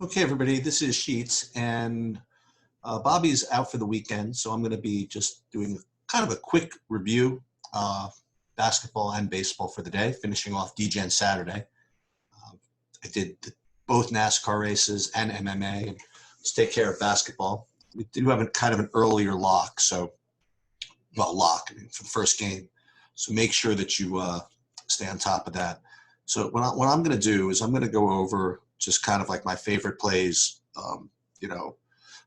Okay, everybody, this is Sheets, and Bobby's out for the weekend, so I'm going to be just doing kind of a quick review, uh, basketball and baseball for the day, finishing off DGen Saturday. Uh, I did both NASCAR races and MMA, and let's take care of basketball. We do have a kind of an earlier lock, for the first game, so make sure that you stay on top of that. So what I'm going to do is I'm going to go over just kind of like my favorite plays, you know,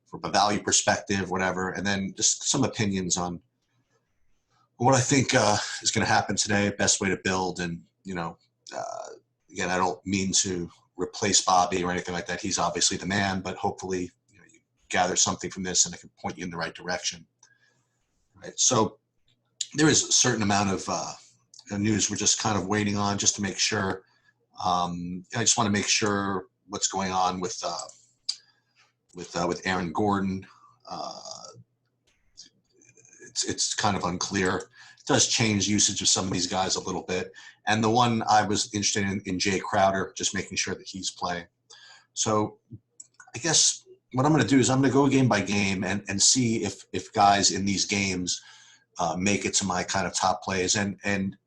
from a value perspective, whatever, and then just some opinions on what I think is going to happen today, best way to build. And, again, I don't mean to replace Bobby or anything like that. He's obviously the man, but hopefully you gather something from this and it can point you in the right direction. Right. So there is a certain amount of news we're just kind of waiting on just to make sure. I just want to make sure what's going on with Aaron Gordon. Uh, it's kind of unclear. It does change usage of some of these guys a little bit. And the one I was interested in Jay Crowder, just making sure that he's playing. So I guess what I'm going to do is I'm going to go game by game and see if guys in these games make it to my kind of top plays. And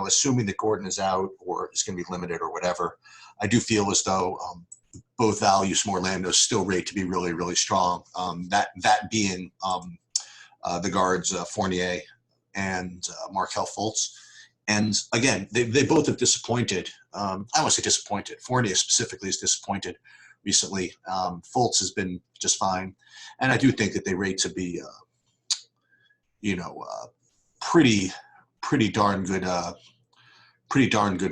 assuming that Gordon is out or is going to be limited or whatever, I do feel as though both values from Orlando still rate to be really, really strong. That being the guards Fournier and Markelle Fultz. And again, they both have disappointed. I won't say disappointed. Fournier specifically is disappointed recently. Fultz has been just fine. And I do think that they rate to be, pretty darn good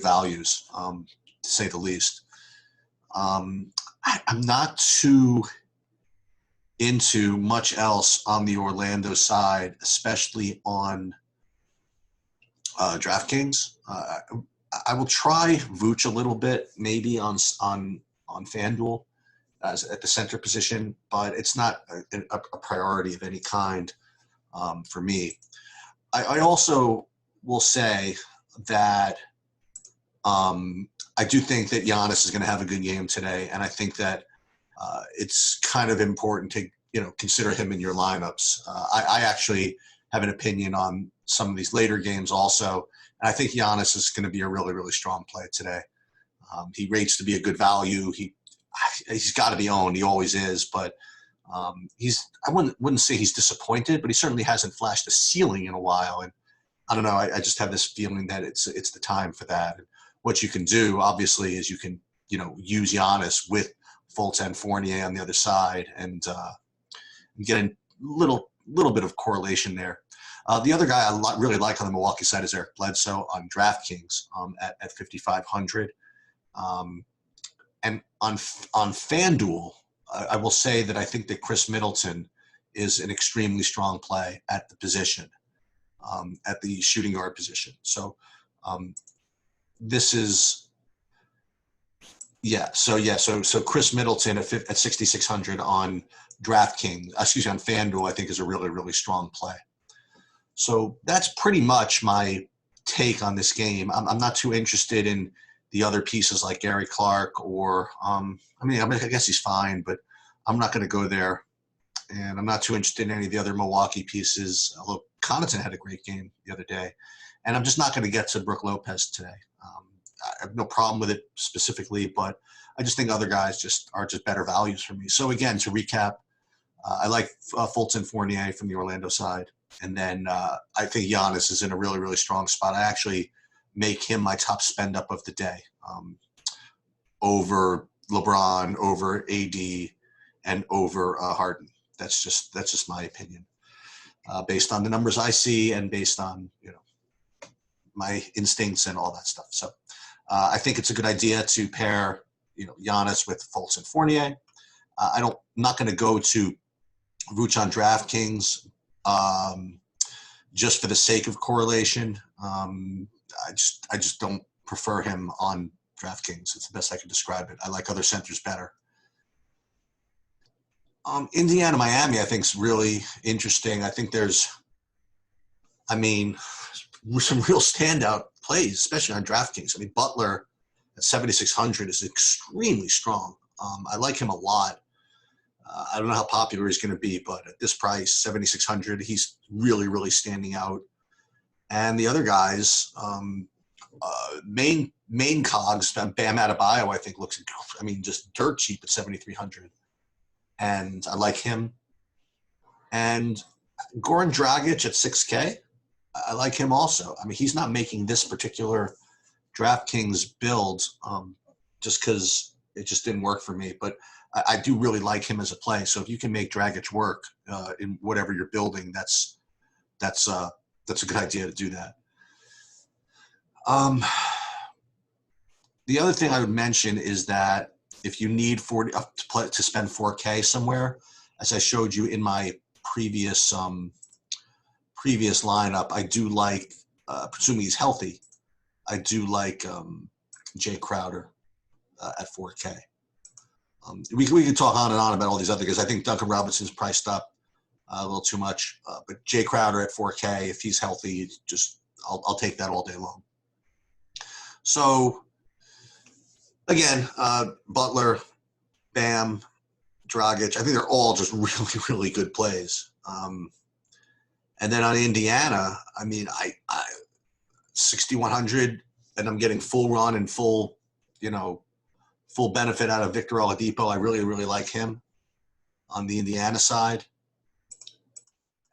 values, to say the least. I'm not too into much else on the Orlando side, especially on DraftKings. I will try Vooch a little bit, maybe on FanDuel as at the center position, but it's not a priority of any kind for me. I also will say that I do think that Giannis is going to have a good game today, and I think that it's kind of important to consider him in your lineups. I actually have an opinion on some of these later games also, and I think Giannis is going to be a really, really strong play today. He rates to be a good value. He's got to be owned. He always is, but I wouldn't say he's disappointed, but he certainly hasn't flashed a ceiling in a while. And I don't know. I just have this feeling that it's the time for that. And what you can do, obviously, is you can use Giannis with Fultz and Fournier on the other side, and get a little bit of correlation there. The other guy I really like on the Milwaukee side is Eric Bledsoe on DraftKings at 5,500. And on FanDuel, I will say that I think that Chris Middleton is an extremely strong play at the position, at the shooting guard position. So this is. Yeah. So Chris Middleton at 6,600 on DraftKings, on FanDuel, I think is a really, really strong play. So that's pretty much my take on this game. I'm not too interested in the other pieces like Gary Clark or, I guess he's fine, but I'm not going to go there. And I'm not too interested in any of the other Milwaukee pieces, although Connaughton had a great game the other day. And I'm just not going to get to Brook Lopez today. I have no problem with it specifically, but I just think other guys are just better values for me. So again, to recap, I like Fultz and Fournier from the Orlando side. And then I think Giannis is in a really, really strong spot. I actually make him my top spend up of the day, over LeBron, over AD, and over Harden. That's just my opinion, based on the numbers I see and based on my instincts and all that stuff. So I think it's a good idea to pair Giannis with Fultz and Fournier. I'm not going to go to Vooch on DraftKings just for the sake of correlation. I just don't prefer him on DraftKings. It's the best I can describe it. I like other centers better. Indiana, Miami, I think is really interesting. I think there's, some real standout plays, especially on DraftKings. Butler at 7,600 is extremely strong. I like him a lot. I don't know how popular he's going to be, but at this price, 7,600, he's really, really standing out. And the other guys, main cogs, Bam Adebayo, I think looks, I mean, just dirt cheap at 7,300, and I like him. And Goran Dragic at 6K, I like him also. I mean, he's not making this particular DraftKings build just because it just didn't work for me, but I do really like him as a play. So if you can make Dragic work in whatever you're building, that's a good idea to do that. The other thing I would mention is that if you need to spend 4K somewhere, as I showed you in my previous lineup, I do like, presuming he's healthy, I do like Jay Crowder at 4K. We could talk on and on about all these other guys. I think Duncan Robinson's priced up a little too much, but Jay Crowder at 4K, if he's healthy, I'll take that all day long. So again, Butler, Bam, Dragic, I think they're all just really, really good plays. And then on Indiana, I mean, I 6,100, and I'm getting full run and full benefit out of Victor Oladipo. I really, really like him on the Indiana side.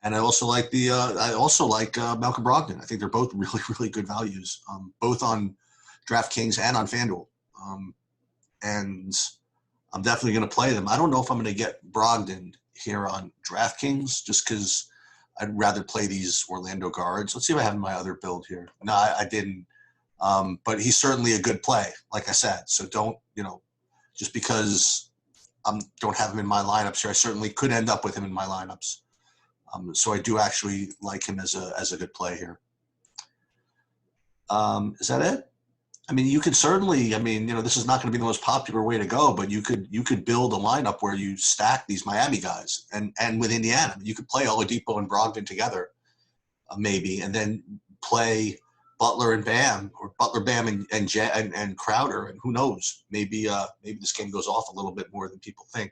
And I also like Malcolm Brogdon. I think they're both really, really good values, both on DraftKings and on FanDuel. And I'm definitely going to play them. I don't know if I'm going to get Brogdon here on DraftKings just because I'd rather play these Orlando guards. Let's see if I have my other build here. No, I didn't. But he's certainly a good play, like I said. So don't, just because I don't have him in my lineups here, I certainly could end up with him in my lineups. So I do actually like him as a good play here. Is that it? I mean, you could certainly, this is not going to be the most popular way to go, but you could build a lineup where you stack these Miami guys and with Indiana. You could play Oladipo and Brogdon together, maybe, and then play Butler and Bam, or Butler, Bam, and Crowder, and who knows? Maybe this game goes off a little bit more than people think.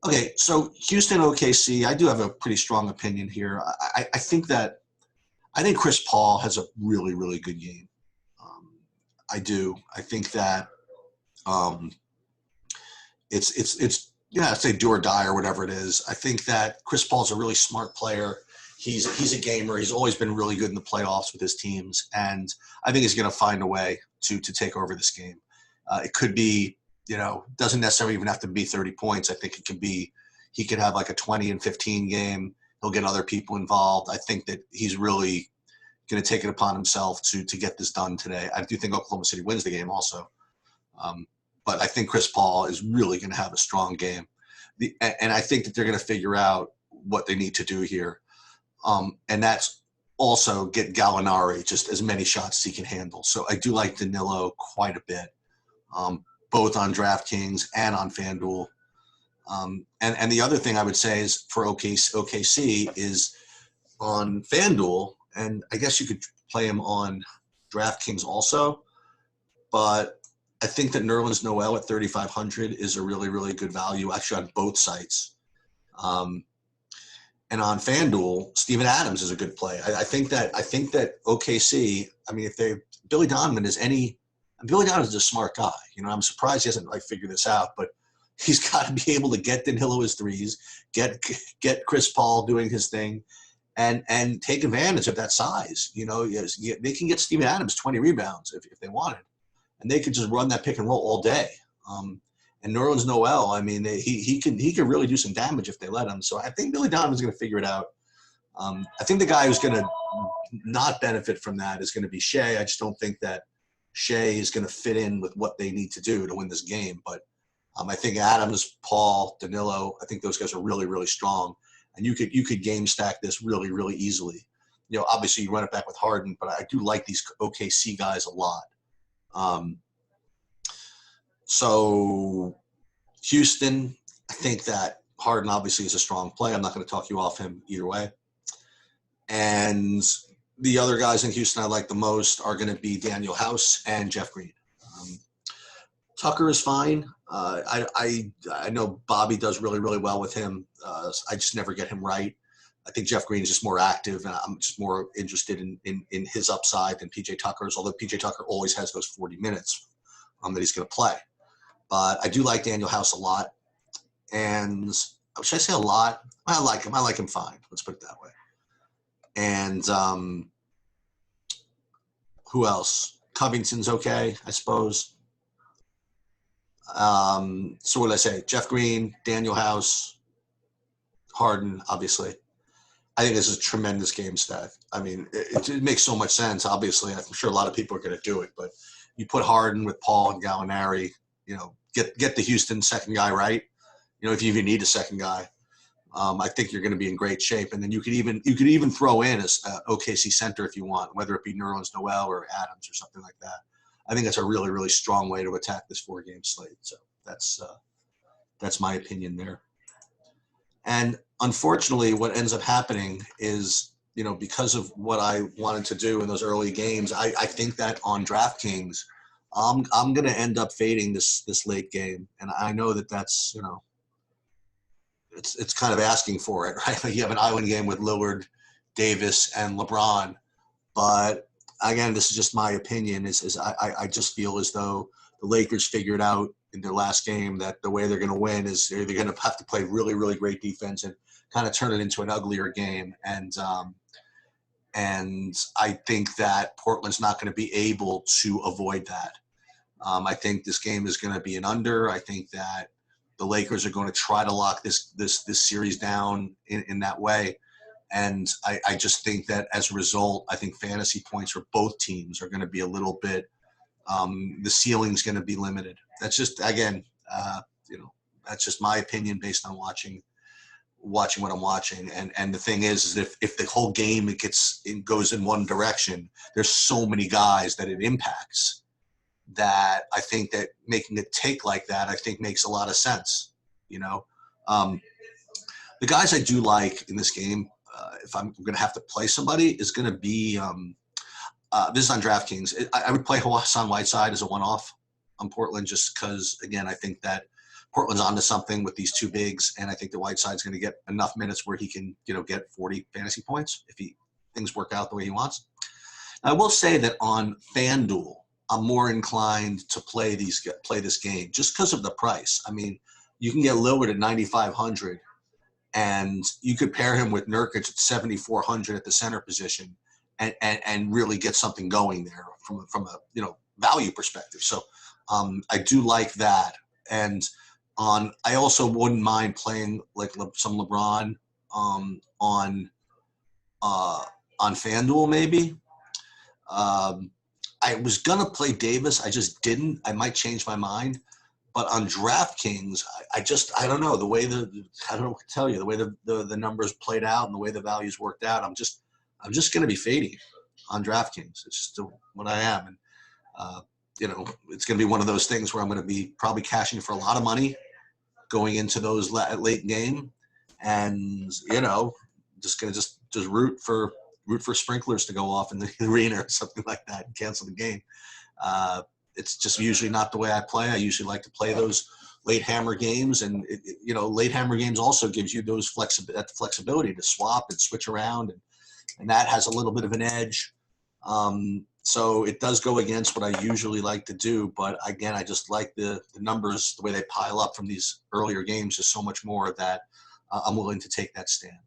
Okay, so Houston OKC, I do have a pretty strong opinion here. I think Chris Paul has a really, really good game. I do. I think that it's I'd say do or die or whatever it is. I think that Chris Paul's a really smart player. He's a gamer. He's always been really good in the playoffs with his teams, and I think he's going to find a way to take over this game. It could be, doesn't necessarily even have to be 30 points. I think it could be he could have like a 20 and 15 game. He'll get other people involved. I think that he's really going to take it upon himself to get this done today. I do think Oklahoma City wins the game also. But I think Chris Paul is really going to have a strong game. And I think that they're going to figure out what they need to do here. And that's also get Gallinari just as many shots as he can handle. So I do like Danilo quite a bit, both on DraftKings and on FanDuel. And the other thing I would say is for OKC is on FanDuel, and I guess you could play him on DraftKings also, but I think that Nerlens Noel at 3,500 is a really, really good value, actually on both sites. And on FanDuel, Steven Adams is a good play. I think that OKC, Billy Donovan is a smart guy. I'm surprised he hasn't figured this out, but he's got to be able to get Danilo his threes, get Chris Paul doing his thing, and take advantage of that size. They can get Steven Adams 20 rebounds if they wanted, and they could just run that pick and roll all day. And Nerlens Noel, he can really do some damage if they let him. So I think Billy Donovan's going to figure it out. I think the guy who's going to not benefit from that is going to be Shea. I just don't think that Shea is going to fit in with what they need to do to win this game. But I think Adams, Paul, Danilo, I think those guys are really, really strong. And you could game stack this really, really easily. Obviously you run it back with Harden, but I do like these OKC guys a lot. So Houston, I think that Harden obviously is a strong play. I'm not going to talk you off him either way. And the other guys in Houston I like the most are going to be Daniel House and Jeff Green. Tucker is fine. I know Bobby does really, really well with him. I just never get him right. I think Jeff Green is just more active, and I'm just more interested in his upside than PJ Tucker's, although PJ Tucker always has those 40 minutes that he's going to play. But I do like Daniel House a lot. And should I say a lot? I like him. I like him fine. Let's put it that way. And who else? Covington's okay, I suppose. So what did I say? Jeff Green, Daniel House, Harden, obviously. I think this is a tremendous game stack. I mean, it makes so much sense. Obviously, I'm sure a lot of people are going to do it, but you put Harden with Paul and Gallinari, get the Houston second guy right. If you even need a second guy, I think you're going to be in great shape. And then you could even throw in as OKC center if you want, whether it be Nerlens Noel or Adams or something like that. I think that's a really, really strong way to attack this 4-game slate. So that's my opinion there. And unfortunately, what ends up happening is, because of what I wanted to do in those early games, I think that on DraftKings, I'm going to end up fading this late game. And I know that's, it's kind of asking for it, right? Like you have an island game with Lillard, Davis, and LeBron. But again, this is just my opinion. I just feel as though the Lakers figured out in their last game that the way they're going to win is they're going to have to play really, really great defense and kind of turn it into an uglier game. And I think that Portland's not going to be able to avoid that. I think this game is going to be an under. I think that the Lakers are going to try to lock this series down in that way. And I just think that as a result, I think fantasy points for both teams are going to be a little bit the ceiling's going to be limited. That's just, again, that's just my opinion based on watching what I'm watching. And the thing is if the whole game it goes in one direction, there's so many guys that it impacts that I think that making it take like that, I think makes a lot of sense. The guys I do like in this game, if I'm going to have to play somebody, is going to be this is on DraftKings. I would play Hassan Whiteside as a one-off on Portland just because, again, I think that Portland's onto something with these two bigs, and I think the Whiteside's going to get enough minutes where he can, get 40 fantasy points if things work out the way he wants. I will say that on FanDuel, I'm more inclined to play this game just because of the price. I mean, you can get Lillard at 9,500, and you could pair him with Nurkic at 7,400 at the center position, and really get something going there from a value perspective. So I do like that, and I also wouldn't mind playing like some LeBron on FanDuel maybe. I was going to play Davis. I just didn't. I might change my mind. But on DraftKings, I don't know. The way I don't know what to tell you. The way the numbers played out and the way the values worked out, I'm just going to be fading on DraftKings. It's just what I am. And, it's going to be one of those things where I'm going to be probably cashing for a lot of money going into those late game. And, just going to just root for sprinklers to go off in the arena or something like that and cancel the game. It's just usually not the way I play. I usually like to play those late hammer games, and late hammer games also gives you those flexibility to swap and switch around, and that has a little bit of an edge. So it does go against what I usually like to do, but again, I just like the numbers, the way they pile up from these earlier games is so much more that I'm willing to take that stand.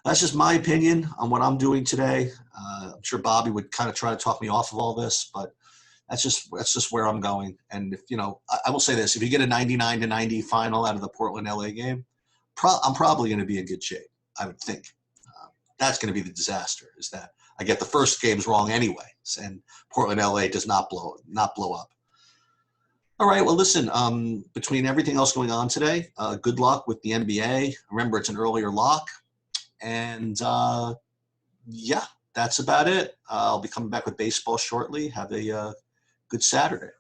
That's just my opinion on what I'm doing today. I'm sure Bobby would kind of try to talk me off of all this, but that's just where I'm going. And if I will say this: if you get a 99-90 final out of the Portland LA game, I'm probably going to be in good shape. I would think. That's going to be the disaster. Is that I get the first games wrong anyway, and Portland LA does not blow up. All right. Well, listen. Between everything else going on today, good luck with the NBA. Remember, it's an earlier lock. And, that's about it. I'll be coming back with baseball shortly. Have a good Saturday.